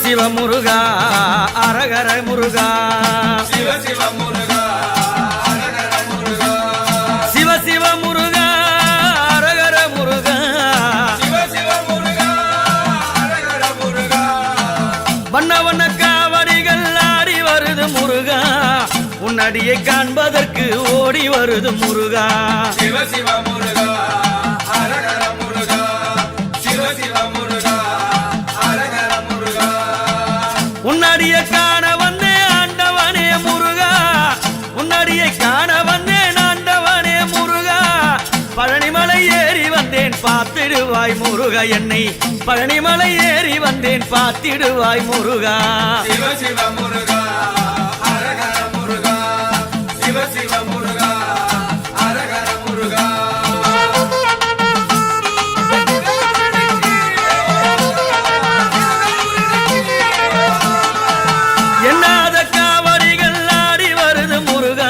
சிவ முருகா அரகர முருகா சிவ சிவ முருகா அரகர முருகா சிவ சிவ முருகா அரகர முருகா சிவ சிவ முருகா அரகர முருகா வண்ண வண்ண காவடிகள் ஆடி வருது முருகா உன்னடியை காண்பதற்கு ஓடி வருது முருகா சிவ சிவ முருகா அரகர முருகா சிவ சிவ முருகா அரகர முருகா உன்னடியை காண வந்தேன் ஆண்டவனே முருகா உன்னடியை காண வந்தேன் ஆண்டவனே முருகா பழனிமலை ஏறி வந்தேன் பார்த்திடுவாய் முருகா என்னை பழனிமலை ஏறி வந்தேன் பார்த்திடுவாய் முருகா சிவ சிவ முருகா அரகர முருகா சிவ சிவ முருகா அரகர முருகா எண்ணாத காவடிகள் ஆடி வருது முருகா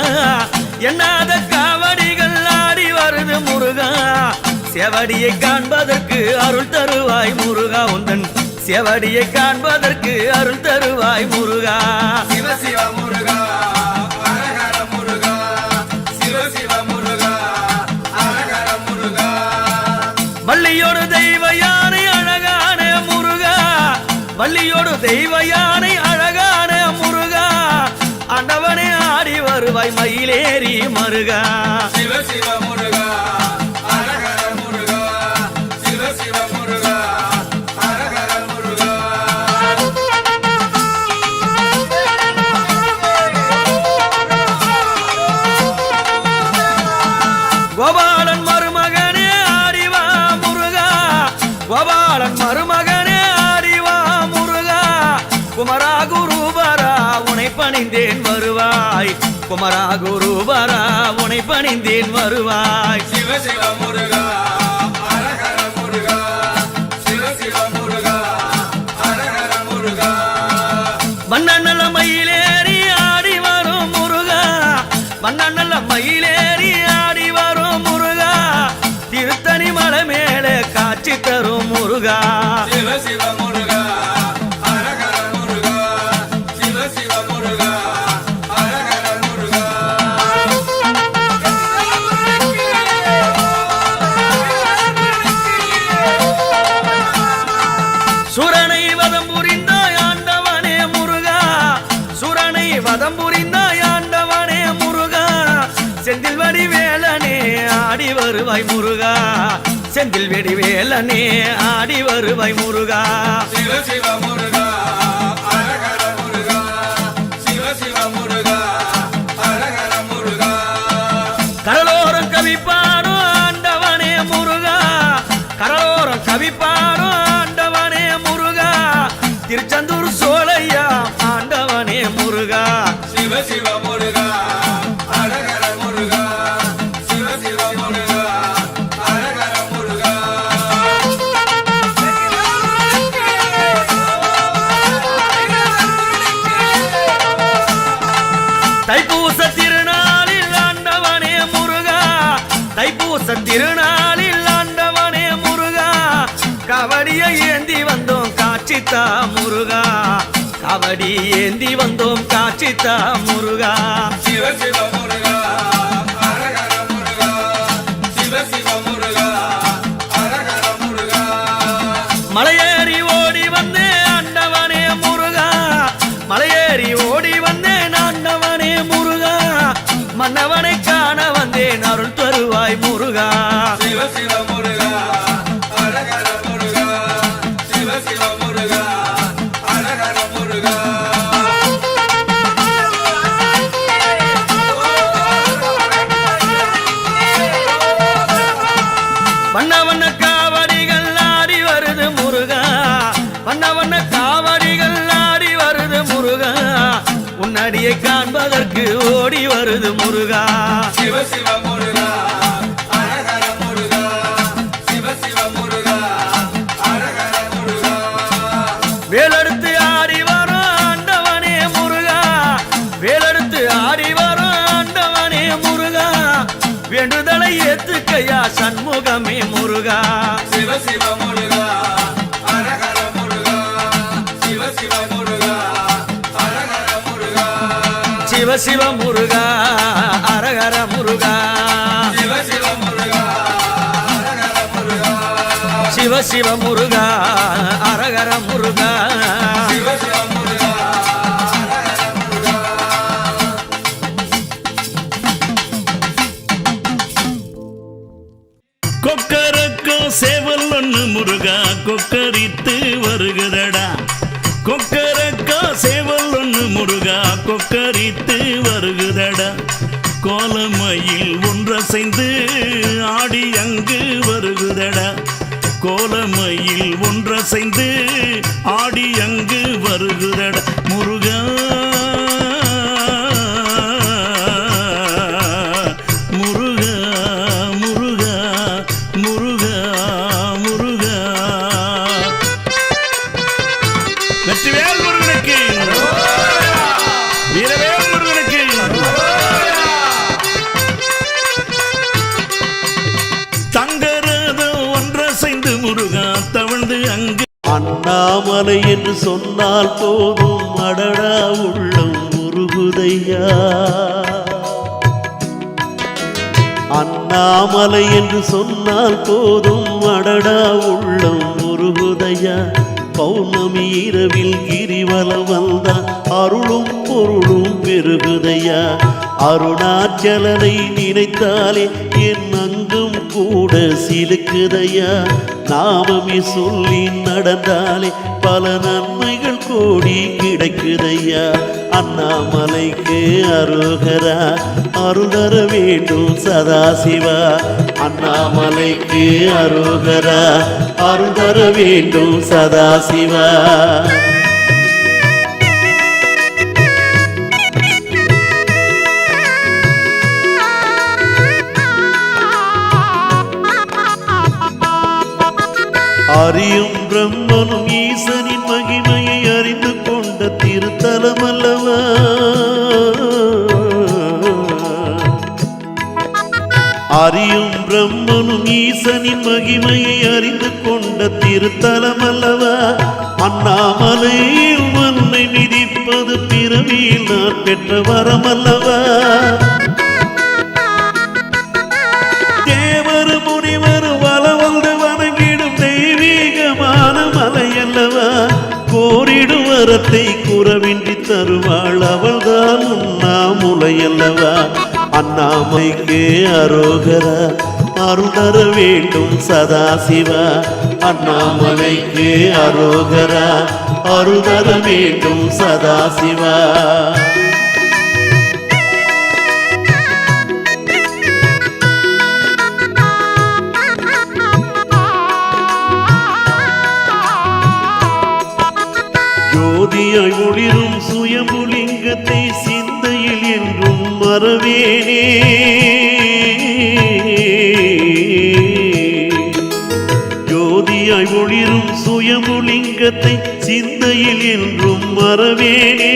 எண்ணாத காவடிகள் ஆடி வருது முருகா செவடியை காண்பதற்கு அருள் தருவாய் முருகா உந்தன் செவடியை காண்பதற்கு அருள் தருவாய் முருகா சிவ சிவ முருகா அரகர முருகா சிவ சிவ முருகா அரகர முருகா வள்ளியோடு தெய்வ யானை அழகான முருகா வள்ளியோடு தெய்வ யானை அழகான முருகா ஆண்டவனே ஆடி வருவாய் மயிலேறி மருகா சிவ சிவ முருகா அரகர முருகா சிவ சிவ முருகா அரகர முருகா கோபாலன் மருமகனே ஆடிவா முருகா கோபாலன் மருமகனே ஆடிவா முருகா குமரா குருபரா உனை பணிந்தேன் வருவாய் குமரா குருபரா உனை பணிந்தேன் வருவாய் சிவ சிவ முருகா அரகர முருகா சிவ சிவ முருகா அரகர முருகா மன்னநல மயிலேறி ஆடி வரும் முருகா மன்னநல மயிலேறி ஆடி வரும் முருகா திருத்தணி மலை மேலே காட்சி தரும் முருகா சிவ சிவ முருகா அரகர முருகா சிவ சிவ முருகா அரகர முருகா சுரனை வதம் புரிந்தாய் ஆண்டவனே முருகா சுரனை வதம் புரிந்தாய் ஆண்டவனே முருகா செந்தில் வடிவேலனே ஆடி வருவாய் முருகா செந்தில் வடிவேலனே ஆடி வருவாய் முருகா சிவ சிவ முருகா அரகர முருகா சிவ சிவ முருகா அரகர முருகா கடலோரம் கவி பாடும் ஆண்டவனே முருகா கடலோரம் கவி பாடும் ஆண்டவனே முருகா திருச்செந்தூர் சோலையா ஆண்டவனே முருகா சிவ சிவ முருகா அரகர முருகா சிவ சிவ முருகா அரகர முருகா தைப்பூச திருநாளில் ஆண்டவனே முருகா தைப்பூச திருநாளில் ஆண்டவனே முருகா கவடியை ஏந்தி வந்தோம் காட்சித்தா முருகா கவடி ஏந்தி வந்தோம் காட்சித்தா முருகா சிவ சிவ முருகா அரகர முருகா சிவ சிவ முருகா அரகர முருகா மலையேறி ஓடி வந்தேன் ஆண்டவனே முருகா மலையேறி ஓடி வந்தேன் ஆண்டவனே முருகா மன்னவனை காண வந்தேன் அருள் தருவாய் முருகா சிவ சிவ முருகா அரகர முருகா சிவ சிவ முருகா அரகர முருகா வண்ண வண்ண காவடிகள் ஆடி வருது முருகா வண்ண வண்ண காவடிகள் ஆடி வருது முருகா உன்னடியை காண்பதற்கு ஓடி வருது முருகா சிவ சிவ முருகா அரகர முருகா சிவ சிவ முருகா அரகர முருகா வேலெடுத்து ஆடி வரும் ஆண்டவனே முருகா வேலெடுத்து ஆடி வரும் ஆண்டவனே முருகா வேண்டுதலை ஏத்துக்கையா சண்முகமே முருகா சிவ சிவ முருகா அரகர முருகா சிவ சிவ சிவ சிவ முருகா அரகர முருகா சிவ சிவ முருகா அரகர முருகா சிவ சிவ முருகா அரகர முருகா சிவ சிவ முருகா அரகர முருகா கொக்கரக்கோ சேவல் ஒண்ணு முருகா கொக்கரித்து வருகுதடா கொக்கரக்கோ சேவல் ஒண்ணு முருகா கொக்கரித்து வருகுதடா கோலமயில் ஒன்றசைந்து ஆடி அங்கு வருகுதடா கோலமயில் ஒன்றசைந்து ஆடி அங்கு வருகுதடா முருகா முருகா முருகா முருகா முருகா வெற்றிவேல் முருகனுக்கு வீரவேல் முருகனுக்கு தங்கரதம் ஒன்றசைந்து முருகா தவழ்ந்து அங்கு அண்ணாமலை என்று சொன்னால் போதும் அடடா உள்ளம் உருகுதையா அண்ணாமலை என்று சொன்னால் போதும் அடடா உள்ளம் உருகுதையா பௌர்ணமி இரவில் கிரிவலம் வந்தா அருளும் பொருளும் பெருகுதையா அருணாச்சலனை நினைத்தாலே என் அங்கும் கூட சிலுக்குதையா நாமமே சொல்லி நடந்தாலே பல நன்மைகள் கோடி கிடைக்குதையா அண்ணாமலைக்கு அருகரா அருகர வேண்டும் சதாசிவா அண்ணாமலைக்கு அருகரா அருகர வேண்டும் சதாசிவா அறியும் பிரம்மனும் ஈசனின் மகிமையை அறிந்து கொண்ட திருத்தலம் அல்லவா அறியும் பிரம்மனும் ஈசனின் மகிமையை அறிந்து கொண்ட திருத்தலம் அல்லவா அண்ணாமலையில் மண்ணை மிதிப்பது பிறவியில் நான் பெற்ற வரம் அல்லவா தேவர் முனிவர் வளவந்து வணங்கிடும் தெய்வீகமான மலை அல்லவா கோரிடும் வரத்தை குறவின்றி தருவாள் அவள்தான் உண்ணாமுலை அல்லவா அண்ணாமைக்கு அரோகரா அருள் தர வேண்டும் சதாசிவா அண்ணாமலைக்கு அரோகரா அருள் தர வேண்டும் சதாசிவா ஜோதியாய் ஒளிரும் சுயம்புலிங்கத்தை சிந்தையில் என்றும் மறவேனே ஜோதியாய் ஒளிரும் சுயம்புலிங்கத்தை சிந்தையில் என்றும் மறவேனே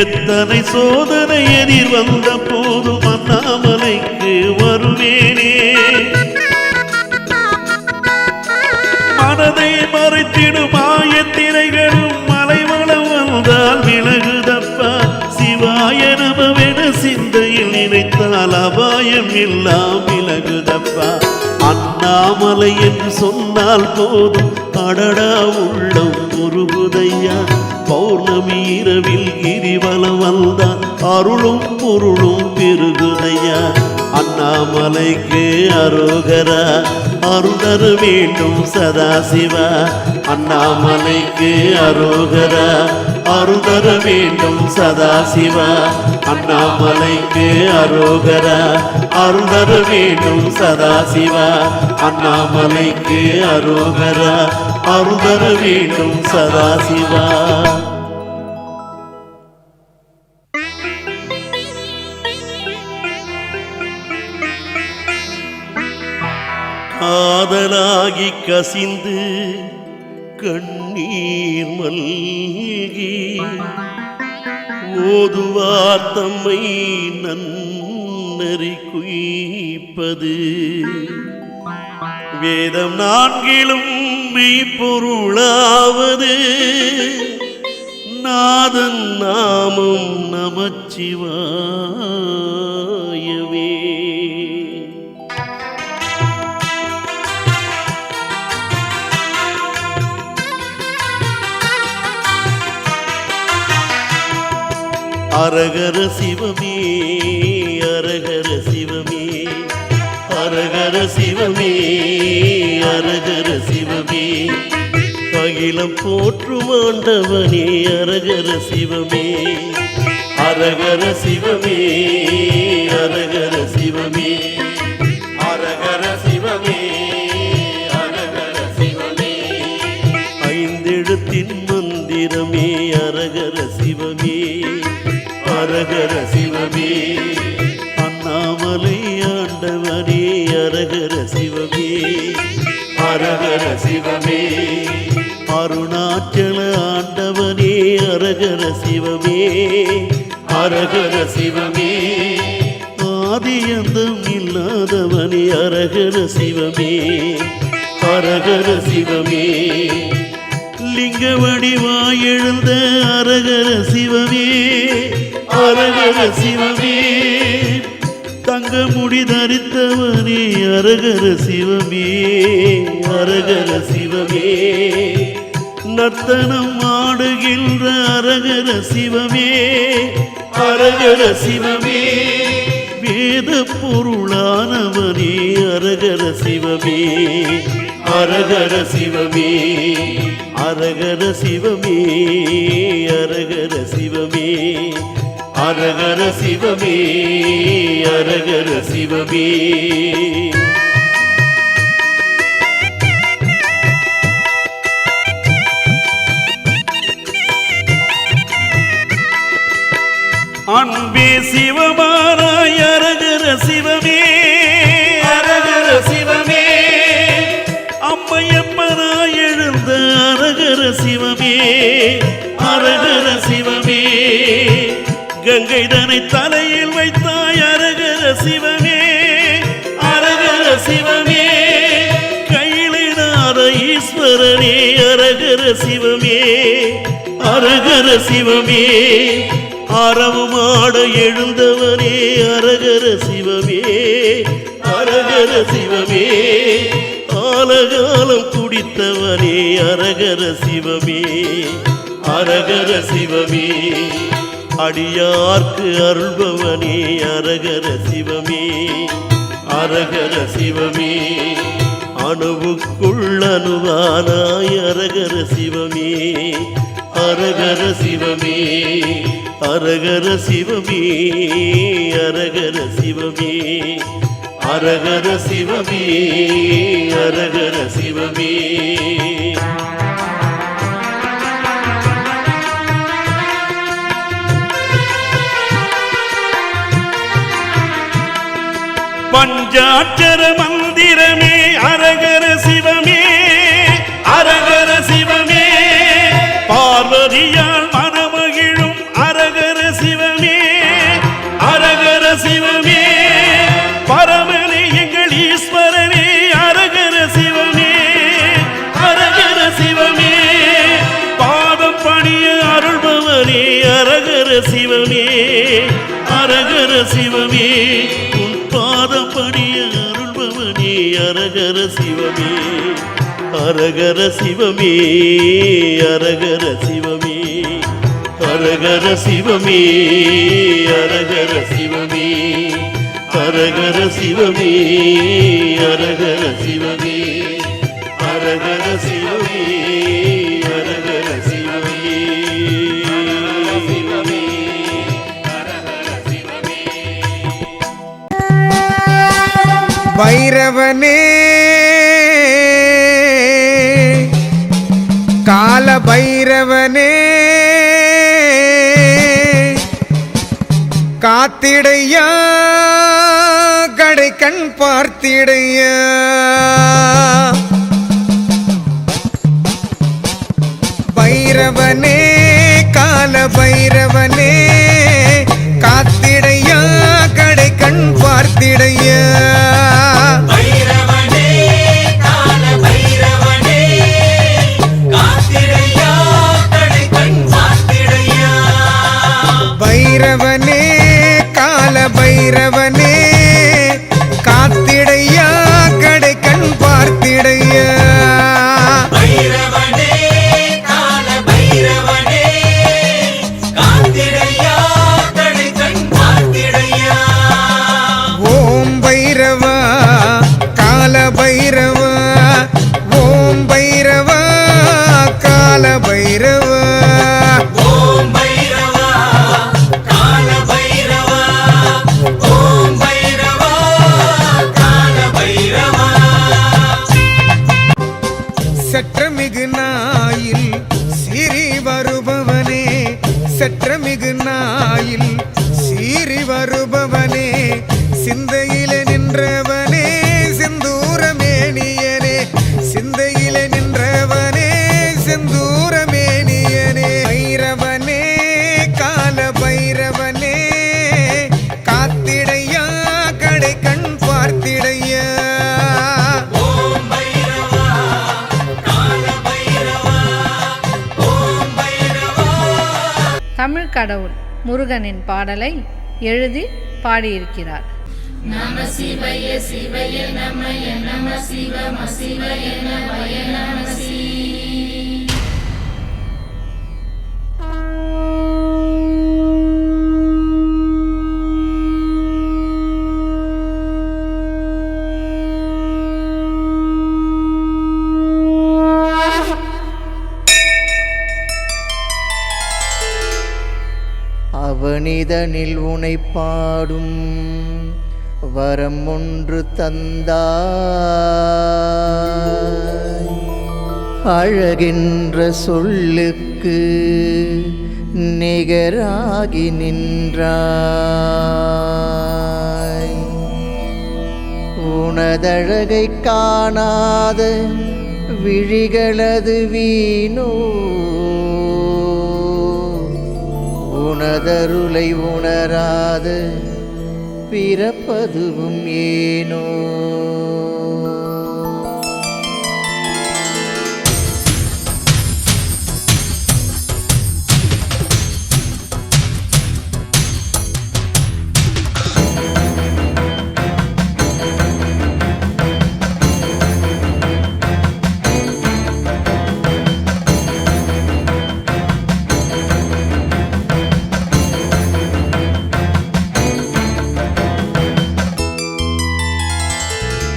எத்தனை சோதனை எதிர் வந்த போதும் அண்ணாமலைக்கு வருவேனே மனதை மறைத்திடும் மாயத்திரைகளும் மலைவளம் வந்தால் விலகுதப்பா சிவாய நமவென சிந்தையில் நினைத்தால் அபாயம் எல்லாம் விலகுதப்பா அண்ணாமலை என்று சொன்னால் போதும் அடடா உள்ளம் உருகுதையா பௌர்ணமி இரவில் கிரிவலம் வந்தால் அருளும் பொருளும் பெருகுதையா அண்ணாமலைக்கு அரோகரா அருள் தர வேண்டும் சதாசிவா அண்ணாமலைக்கு அரோகரா அருள் தர வேண்டும் சதாசிவா அண்ணாமலைக்கு அரோகரா அருள் தர வேண்டும் சதாசிவா அண்ணாமலைக்கு அரோகரா அருள் தர வேண்டும் சதாசிவா காதலாகி கசிந்து கண்ணீர் மல்கி ஓதுவார் தம்மை நன்னறி குய்ப்பது வேதம் நான்கிலும் மெய்ப்பொருளாவது நாதன் நாமம் நமச்சிவாயவே. அரகர சிவமே அரகர சிவமே அரகர சிவமே அரகர சிவமே அகிலம் போற்றும் ஆண்டவனே அரகர சிவமே அரகர சிவமே அரகர சிவமே அரகர சிவமே அரகர சிவமே ஐந்தெழுத்தின் மந்திரமே அரகர சிவமே அரகர சிவமே அண்ணாமலை ஆண்டவனே அரகர சிவமே அரகர சிவமே அருணாச்சல ஆண்டவனே அரகர சிவமே அரகர சிவமே ஆதியந்தம் இல்லாதவனே அரகர சிவமே அரகர சிவமே லிங்க வடிவாய் எழுந்த அரகர சிவமே அரகர சிவமே தங்க முடி தரித்தவனே அரகர சிவமே அரகர சிவமே நர்த்தனம் ஆடுகின்ற அரகர சிவமே அரகர சிவமே வேத பொருளானவனே அரகர சிவமே அரகர சிவமே அரகர சிவமே அரகர சிவமே அரகர சிவமே அரகர சிவமே அன்பே சிவமானாய் அரகர சிவமே அரகர சிவமே அம்மையப்பனாய் எழுந்த அரகர சிவமே அரகர சிவமே கங்கைதனை தலையில் வைத்தாய் அரகர சிவமே அரகர சிவமே கையிலினார ஈஸ்வரனே அரகர சிவமே அரகர சிவமே ஆரவமாட எழுந்தவனே அரகர சிவமே அரகர சிவமே ஆலகாலம் குடித்தவனே அரகர சிவமே அரகர சிவமே அடியார்க்கு அருள்பவனே அரகர சிவமே அரகர சிவமே அணுவுக்குள் அணுவானாய் அரகர சிவமே அரகர சிவமே அரகர சிவமே அரகர சிவமே அரகர சிவமே அரகர சிவமே பஞ்சாட்சர மந்திரமே அரகர சிவமே அரகர சிவமே பார்வதியால் மனமகிழும் அரகர சிவமே அரகர சிவமே பரமனே எங்கள் ஈஸ்வரனே அரகர சிவமே அரகர சிவமே பாதம் பணிய அருள்பவனே அரகர சிவமே அரகர சிவமே உன் பாதம் பணிய அருள்பவனே அரகர சிவமே அரகர சிவமே அரகர சிவமே அரகர சிவமே அரகர சிவமே அரகர சிவமே அரகர சிவமே அரகர சிவமே அரகர சிவமே பைரவனே கால பைரவனே காத்திடையா கடை கண் பார்த்திடையா பைரவனே கால பைரவனே காத்திடையா கடை கண் பார்த்திடையா பைரவனே கால பைரவனே காத்திடையா கடை கண் பார்த்திடையா சிந்தையிலே நின்றவனே செந்தூரமேனியனே சிந்தையிலே நின்றவனே செந்தூரமேனியனே பைரவனே கால பைரவனே காத்திடையா கடை கண் பார்த்திடையா ஓம் பைரவா கால பைரவா ஓம் பைரவா. தமிழ் கடவுள் முருகனின் பாடலை எழுதி பாடியிருக்கிறார். நம சிவய சிவய நமய நம சிவம சிவய நமய நம சி. அவனிதனில் உனை பாடும் வரம் ஒன்று தந்தாய் அழகின்ற சொல்லுக்கு நிகராகி நின்றாய் உனதழகை காணாத விழிகளது வீணோ உனதருளை உணராத பிறப்பதுவும் ஏனோ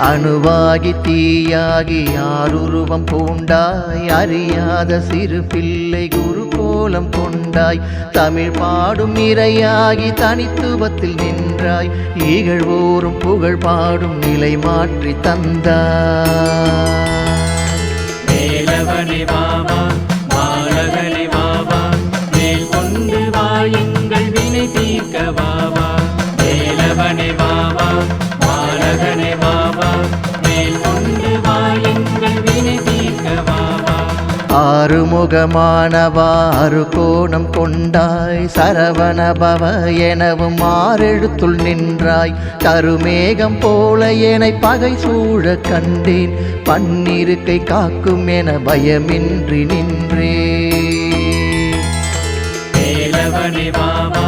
அணுவாகி தீயாகி யாருருவம் பூண்டாய் அறியாத சிறு பிள்ளை குரு கோலம் கொண்டாய் தமிழ் பாடும் இறையாகி தனித்துவத்தில் நின்றாய் இகழ்வோரும் புகழ் பாடும் நிலை மாற்றி தந்தாய் வேலவனே வாவா மாலகனே வாவா மேல் கொண்டு வா எங்கள் வினை தீர்க்க வாவா வேலவனே வாவா மாலகனே வாவா மேல் கொண்டு வா எங்கள் வினை தீர்க்க வாவா ஆறுமுகமானவா அறு கோணம் கொண்டாய் சரவண பவ எனவும் ஆறெழுத்துள் நின்றாய் கருமேகம் போல என பகை சூழ கண்டேன் பன்னிருக்கை காக்கும் என பயமின்றி நின்றே வேலவனே வாவா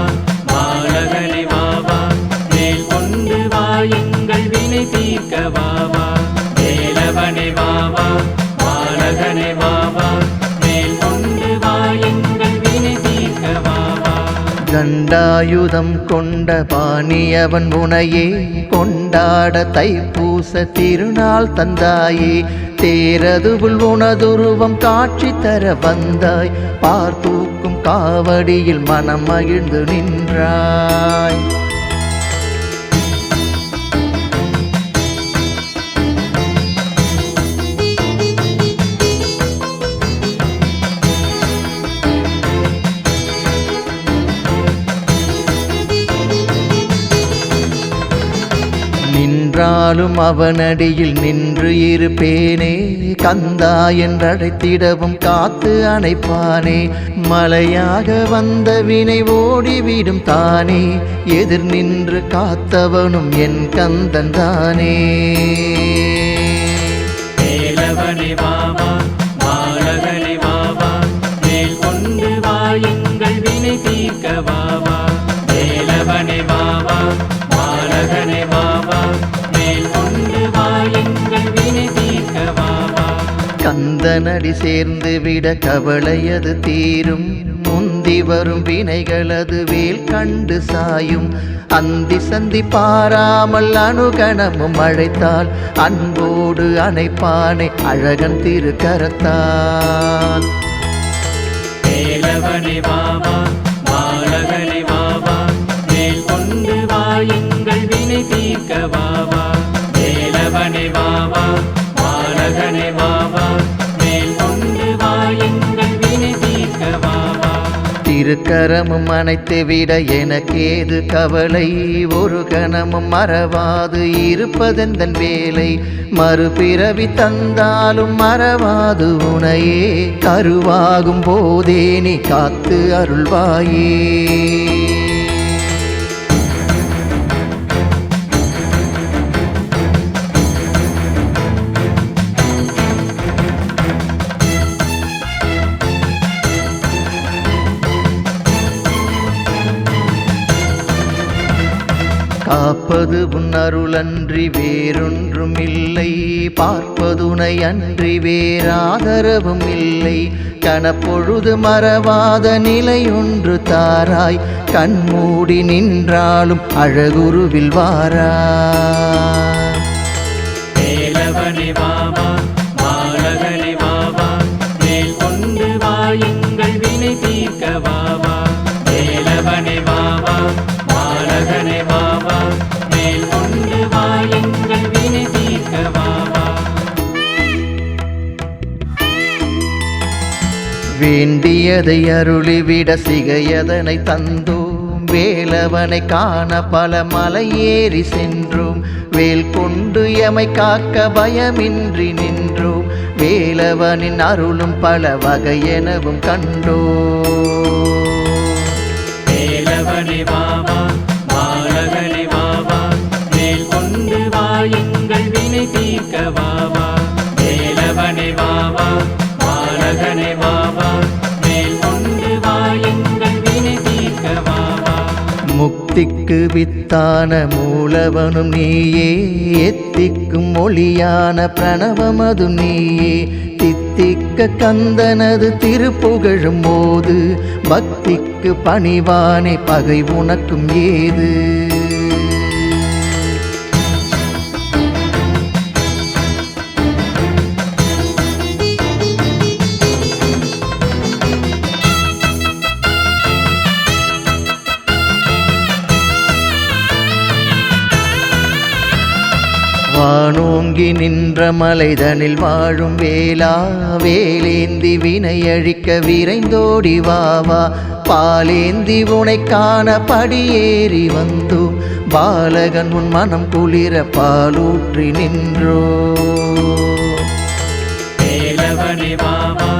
மாலகனே வாவா மேல் கொண்டு வா எங்கள் வினை தீர்க்க வாவா வேலவனே வாவா மாலகனே வாவா மேல் கொண்டு வா எங்கள் வினை தீர்க்க வாவா கண்டாயுதம் கொண்ட பாணியவன் உனையே கொண்டாட தைப்பூச திருநாள் தந்தாயே தேரதுவுள் உனதுருவம் காட்சி தர வந்தாய் பார்த்தூக்கும் காவடியில் மனம் மகிழ்ந்து நின்றாய் நின்றாலும் அவனடியில் நின்று இருப்பேனே கந்தா என்றழைத்திடவும் காத்து அணைப்பானே மலையாக வந்த வினை ஓடிவிடும் தானே எதிர் நின்று காத்தவனும் என் கந்தன் தானே வேலவனே வாவா மாலகனே வாவா மேல் கொண்டு வா எங்கள் வினை தீர்க்க வாவா வேலவனே வாவா மாலகனே வாவா மேல் கொண்டு வா எங்கள் வினை தீர்க்க வாவா கந்தனடி சேர்ந்து விட கவலையது தீரும் முந்தி வரும் வினைகளது வேல் கண்டு சாயும் அந்தி சந்தி பாராமல் அணுகணமும் அழைத்தால் அன்போடு அணைப்பானை அழகன் திருக்கரத்தால் வேலவனே வாவா மாலகனே வாவா மேல் கொண்டு வா எங்கள் வினை தீர்க்க வாவா வேலவனே வாவா மாலகனே வாவா மேல் கொண்டு வா எங்கள் வினை தீர்க்க வாவா கரமும் அணைத்து விட எனக்கேது கவலை, ஒரு கணமும் மறவாது இருப்பதெந்தன் வேலை, மறுபிறவி தந்தாலும் மறவாது உனையே, கருவாகும் போதே நீ காத்து அருள்வாயே. காப்பது உன் அருளன்றி வேறொன்றும் இல்லை, பார்ப்பதுனை அன்றி வேறாதரவும் இல்லை, கணப்பொழுது மறவாத நிலையொன்று தாராய், கண்மூடி நின்றாலும் அழகுருவில் வாராய். வேலவனே வாவா பாலகனே வாவா, மேல் கொண்டு வாயுங்கள் வினை தீர்க்க வாவா. வேலவனே வாவா பாலகனே வாவா, மேல் கொண்டு வாயுங்கள் வினை தீர்க்க வாவா. வேண்டியதை அருளிவிட சிகையதனை தந்தோம், வேலவனை காண பல மலை ஏறி சென்றோம், வேல் கொண்டு எமை காக்க பயமின்றி நின்றோம், வேலவனின் அருளும் பல வகையெனவும் கண்டோம். வேலவனே வாவா பாலகனே வாவா, மேல் கொண்டு வாயுங்கள் வினை தீர்க்க வாவா. வேலவனே வாவா பாலகனே வாவா, மேல் கொண்டு வாயுங்கள் வினை தீர்க்க வாவா. முக்திக்கு வித்தான மூலவனும் நீயே, எத்திக்கும் மொழியான பிரணவமதும் நீயே, தித்திக்க கந்தனது திருப்புகழும் போது, பக்திக்கு பணிவானே பகை உனக்கும் ஏது. வானோங்கி நின்ற மலைதனில் வாழும் வேளா, வேலேந்தி வினையழிக்க விரைந்தோடி வாவா, பாலேந்தி உனை காண படியேறி வந்தோம், பாலகன் உன் மனம் குளிர பாலூற்றி நின்றோ. வேலவனே வாவா